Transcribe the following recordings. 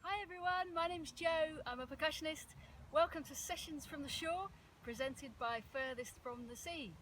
Hi everyone, my name's Jo, I'm a percussionist. Welcome to Sessions from the Shore, presented by Furthest from the Sea.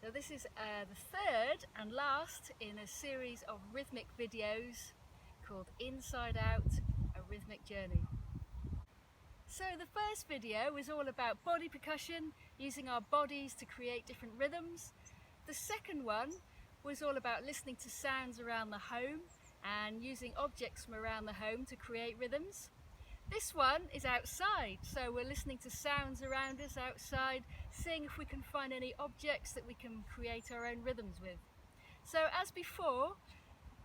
So this is the third and last in a series of rhythmic videos called Inside Out, a Rhythmic Journey. So the first video was all about body percussion, using our bodies to create different rhythms. The second one was all about listening to sounds around the home and using objects from around the home to create rhythms. This one is outside, so we're listening to sounds around us outside, seeing if we can find any objects that we can create our own rhythms with. So as before,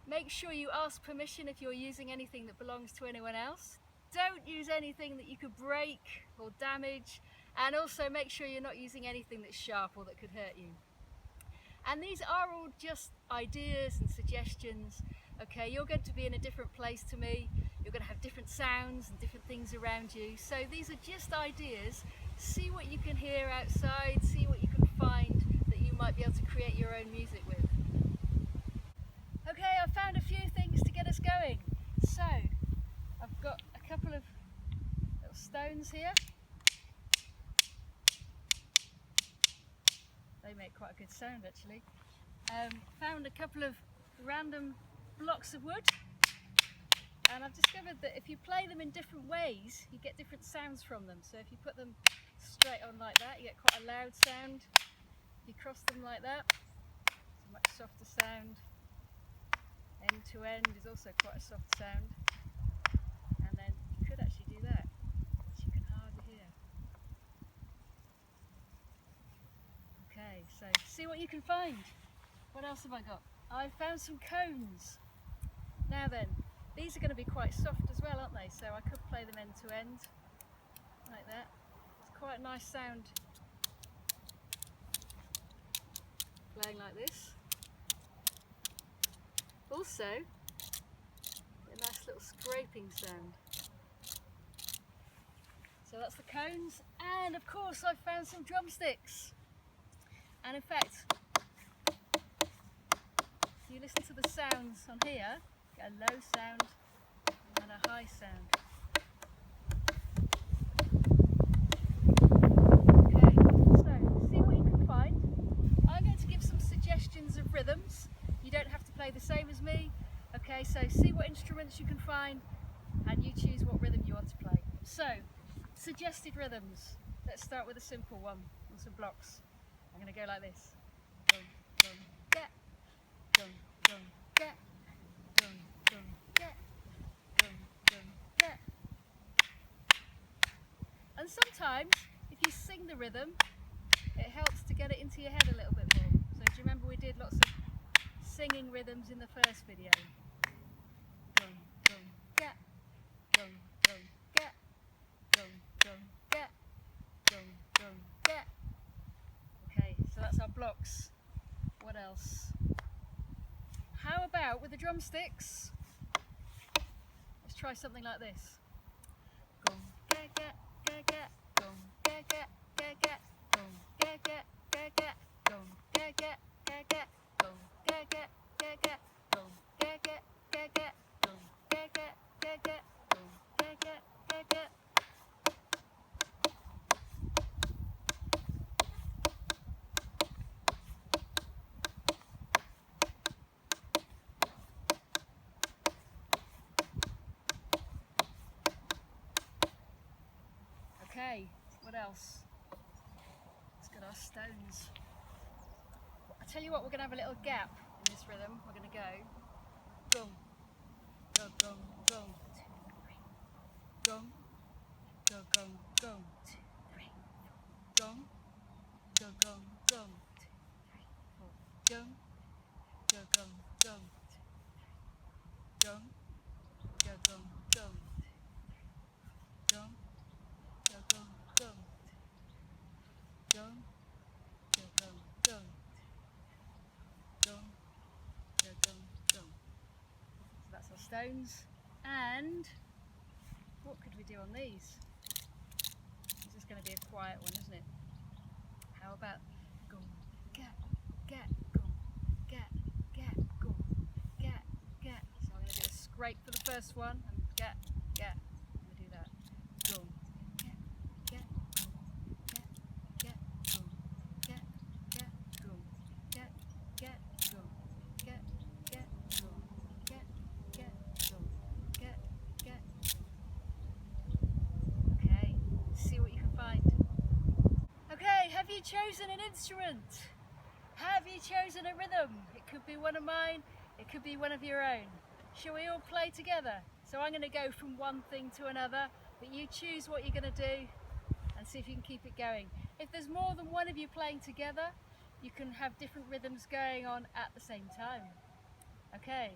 make sure you ask permission if you're using anything that belongs to anyone else. Don't use anything that you could break or damage, and also make sure you're not using anything that's sharp or that could hurt you. And these are all just ideas and suggestions. Okay, you're going to be in a different place to me, you're going to have different sounds and different things around you, so these are just ideas. See what you can hear outside, see what you can find that you might be able to create your own music with. Okay, I've found a few things to get us going. So, I've got a couple of little stones here. They make quite a good sound actually. Found a couple of random blocks of wood, and I've discovered that if you play them in different ways you get different sounds from them. So if you put them straight on like that you get quite a loud sound. If you cross them like that, it's a much softer sound. End to end is also quite a soft sound, and then you could actually do that, which you can hardly hear. Okay, so see what you can find. What else have I got? I found some cones. Now then, these are going to be quite soft as well, aren't they? So I could play them end to end, like that. It's quite a nice sound playing like this. Also, a nice little scraping sound. So that's the cones, and of course I've found some drumsticks. And in fact, if you listen to the sounds on here, you get a low sound and a high sound. Okay, so see what you can find. I'm going to give some suggestions of rhythms. You don't have to play the same as me. Okay, so see what instruments you can find and you choose what rhythm you want to play. So, suggested rhythms. Let's start with a simple one on some blocks. I'm going to go like this. Dum, dum, get. Dum, dum, get. Dum, dum, get. Dum, dum, get. And sometimes, if you sing the rhythm, it helps to get it into your head a little bit more. So do you remember we did lots of singing rhythms in the first video? Dum, dum, get. Dum, dum, get. Dum, dum, get. Dum, dum, get. Okay, so that's our blocks. What else? How about with the drumsticks? Let's try something like this. Gum, get, get, get, get. Gum, get, get, get, get. Gum, get, get, get, get. Gum, get, get, get, get. Gum, get, get, get, get. Gum, get, get, get, get. Gum, get, get, get, get. Gum, get, get, get, get. Okay, what else? Let's get our stones. I tell you what, we're going to have a little gap in this rhythm. We're going to go gum, go gum, gum, 2, 3, gum, go gum, gum, 2, 3, 4, gum, go gum, gum, 2, 3, 4, gum, go gum, gum, 2, 3, gum, go gum, gum, 2, 3, So stones, and what could we do on these? This is going to be a quiet one, isn't it? How about gum, get, gum, get, gum, get. So I'm going to do a scrape for the first one, and get. I'm going to do that. Gum, get, gum, get, gum, get, gum, get, gum, get, gum, get, gum, get. Okay, see what you can find. Okay, have you chosen an instrument? Have you chosen a rhythm? It could be one of mine, it could be one of your own. Shall we all play together? So I'm going to go from one thing to another, but you choose what you're going to do and see if you can keep it going. If there's more than one of you playing together, you can have different rhythms going on at the same time. Okay,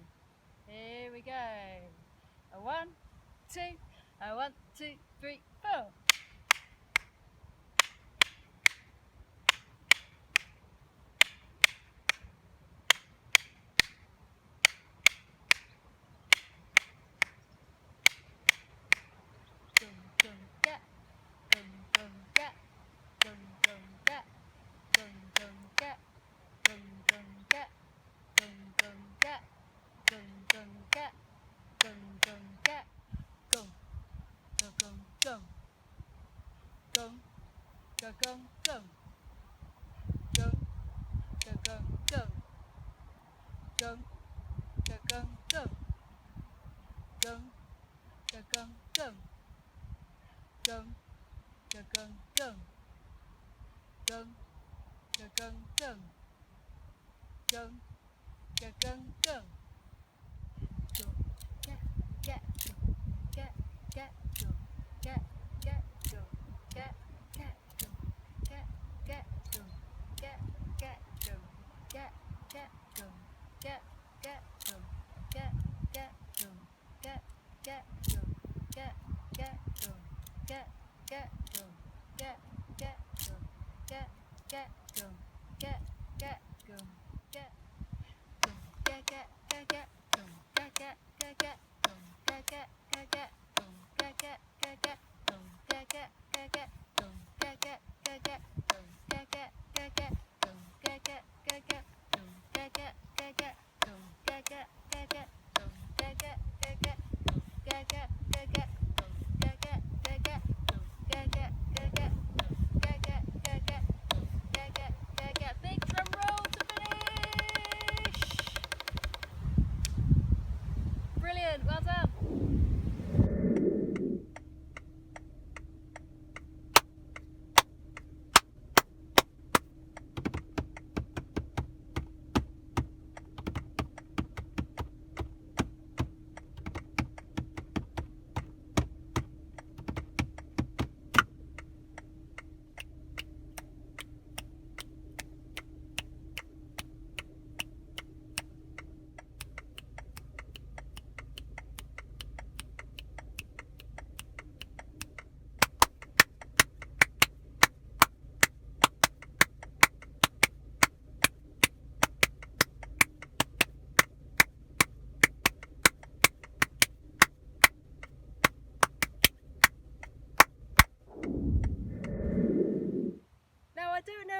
here we go. A 1, 2, a 1, 2, 3, 4. Well done.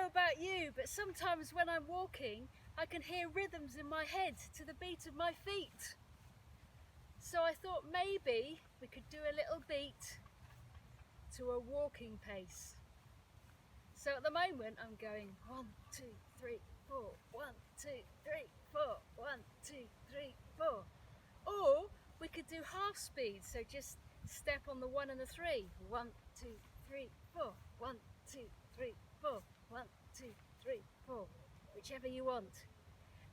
About you, but sometimes when I'm walking I can hear rhythms in my head to the beat of my feet. So I thought maybe we could do a little beat to a walking pace. So at the moment I'm going 1, 2, 3, 4, 1, 2, 3, 4, 1, 2, 3, 4. Or we could do half speed, so just step on the 1 and the 3. 1, 2, 3, 4. 1, 2, 3, 4. 1, 2, 3, 4, whichever you want.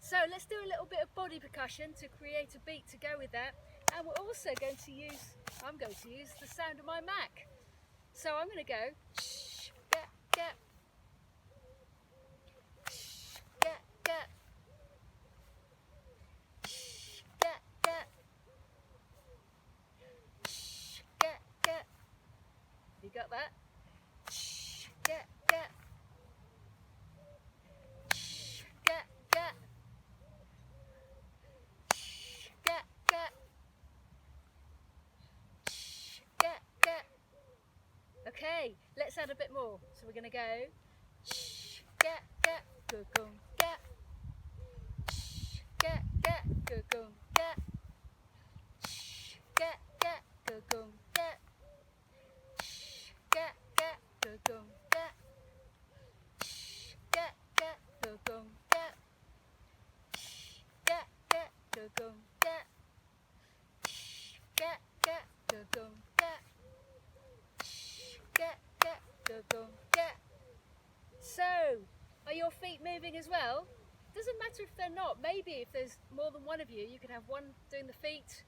So let's do a little bit of body percussion to create a beat to go with that, and we're also going to use, I'm going to use the sound of my Mac. So I'm going to go shh, get, shh, get, shh, get, shh, get. You got that? Shh, get. Okay, let's add a bit more. So we're going to go get go go get get go go get get go go get get go go get get go go get get go go get get go go get get go go get. So, are your feet moving as well? Doesn't matter if they're not. Maybe if there's more than one of you, you could have one doing the feet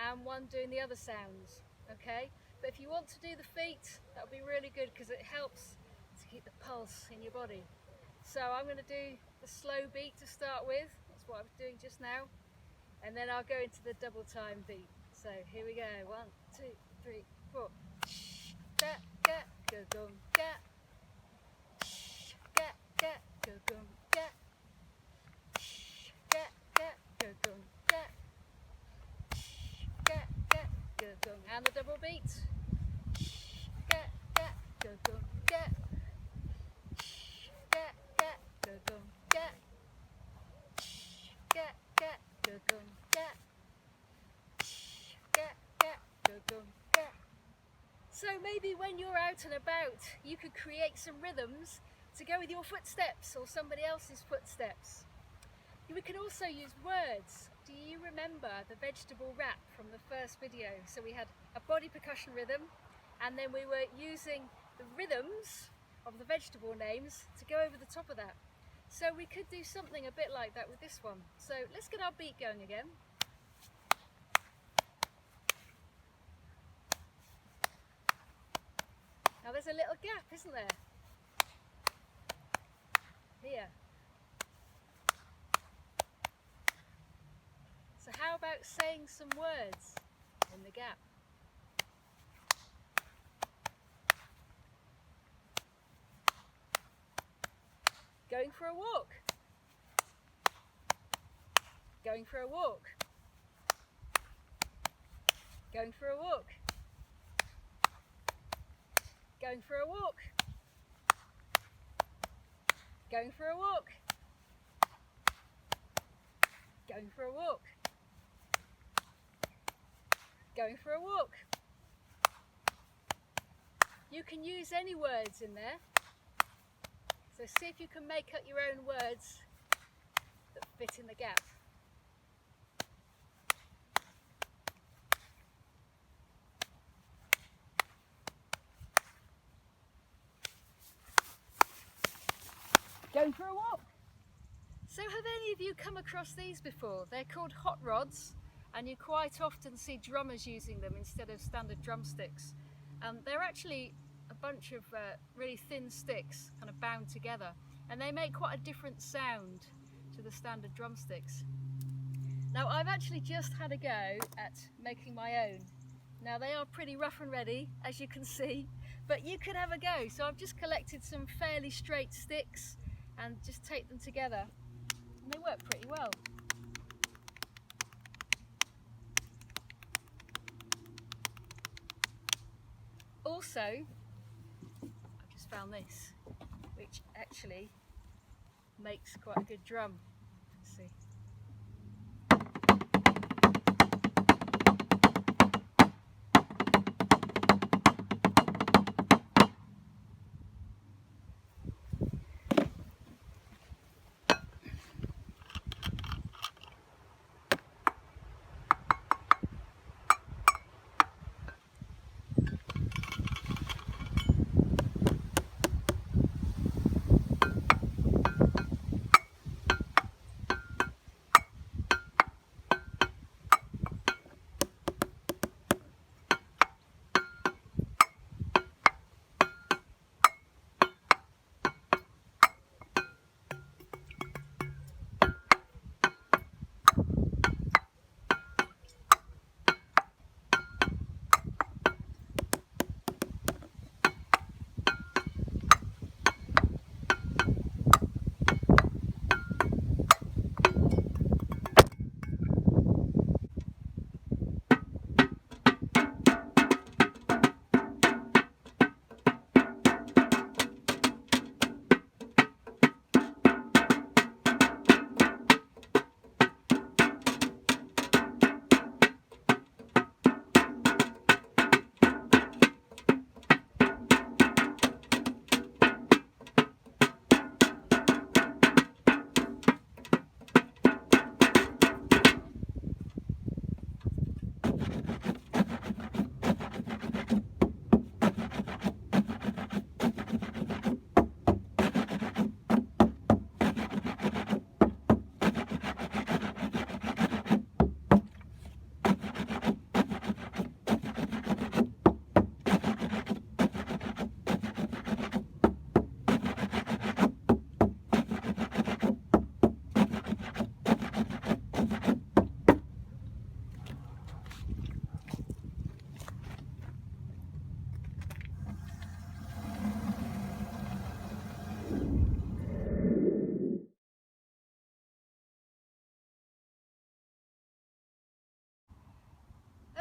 and one doing the other sounds, okay? But if you want to do the feet, that'll be really good because it helps to keep the pulse in your body. So I'm going to do the slow beat to start with. That's what I was doing just now. And then I'll go into the double time beat. So here we go. 1, 2, 3, 4. Get, go, go, get. Get, go, go, get. Get, go, go, get. Get, go, go. And the double beat. Get, go, go, get. Get, go, go, get. Get, go, go, get. Get, go, go, get. So maybe when you're out and about, you could create some rhythms to go with your footsteps or somebody else's footsteps. We can also use words. Do you remember the vegetable wrap from the first video? So we had a body percussion rhythm, and then we were using the rhythms of the vegetable names to go over the top of that. So we could do something a bit like that with this one. So let's get our beat going again. Now there's a little gap, isn't there? Here. So how about saying some words in the gap? Going for a walk. Going for a walk. Going for a walk. Going for a walk. Going for a walk. Going for a walk. Going for a walk. You can use any words in there. So see if you can make up your own words that fit in the gap. Going for a walk. So have any of you come across these before? They're called hot rods, and you quite often see drummers using them instead of standard drumsticks. They're actually a bunch of really thin sticks kind of bound together, and they make quite a different sound to the standard drumsticks. Now I've actually just had a go at making my own. Now they are pretty rough and ready, as you can see, but you could have a go. So I've just collected some fairly straight sticks and just tape them together, and they work pretty well. Also, I've just found this, which actually makes quite a good drum. Let's see.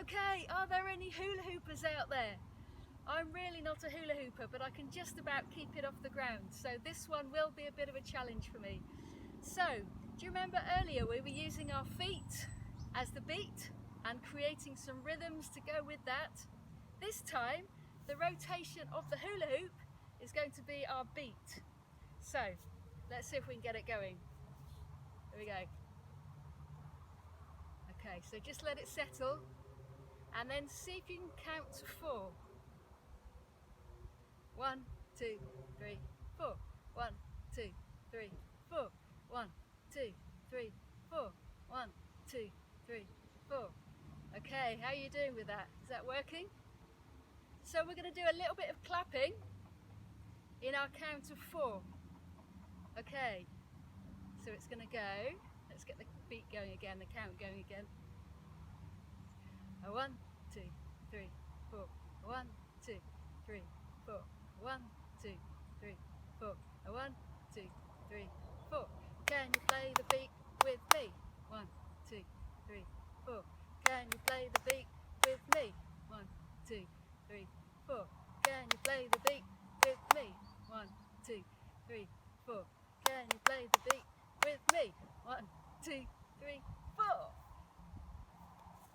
Okay, are there any hula hoopers out there? I'm really not a hula hooper, but I can just about keep it off the ground, so this one will be a bit of a challenge for me. So, do you remember earlier we were using our feet as the beat and creating some rhythms to go with that? This time, the rotation of the hula hoop is going to be our beat. So, let's see if we can get it going. Here we go. Okay, so just let it settle and then see if you can count to 4. 1, 2, 3, 4. 1, 2, 3, 4. 1, 2, 3, 4. 1, 2, 3, 4. Okay, how are you doing with that? Is that working? So we're going to do a little bit of clapping in our count of 4. Okay, so it's going to go. Let's get the beat going again, the count going again. 1, 2, 3, 4. 1, 2, 3, 4. 1, 2, 3, 4. 1, 2, 3, 4. Can you play the beat with me? 1, 2, 3, 4. Can you play the beat with me? 1, 2, 3, 4. Can you play the beat with me? 1, 2, 3, 4. Can you play the beat with me? 1, 2, 3, 4.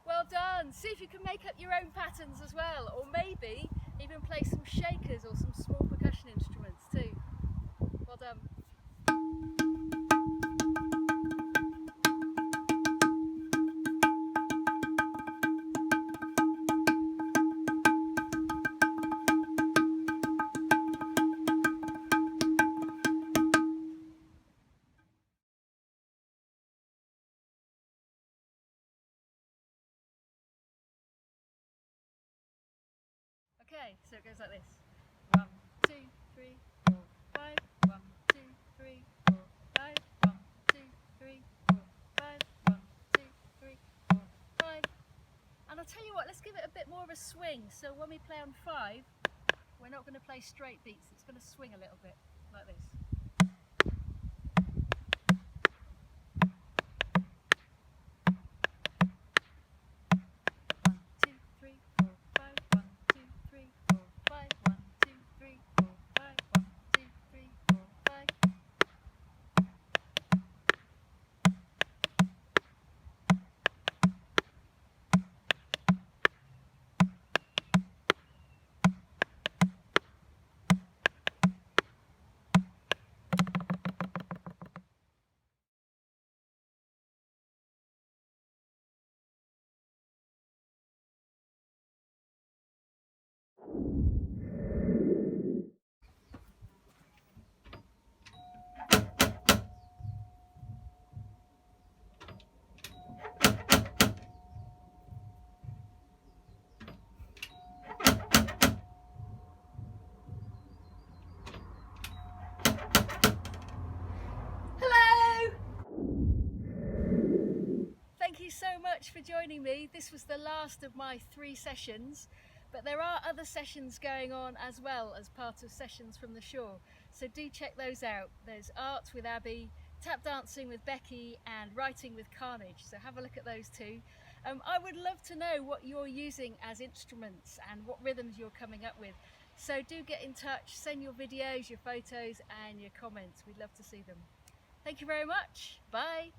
Well done. See if you can make up your own patterns as well, or maybe even play some shakers or some small percussion instruments too. Well done. Okay, so it goes like this. 1, 2, 3, 4, 5. 1, 2, 3, 4, 5. 1, 2, 3, 4, 5. 1, 2, 3, 4, 5. And I'll tell you what, let's give it a bit more of a swing. So when we play on 5, we're not going to play straight beats. It's going to swing a little bit, like this. 'Thank you so much for joining me. This was the last of my 3 sessions, but there are other sessions going on as well as part of Sessions from the Shore, so do check those out. There's art with Abby, tap dancing with Becky, and writing with Karnage, so have a look at those too. I would love to know what you're using as instruments and what rhythms you're coming up with, so do get in touch, send your videos, your photos and your comments. We'd love to see them. Thank you very much. Bye.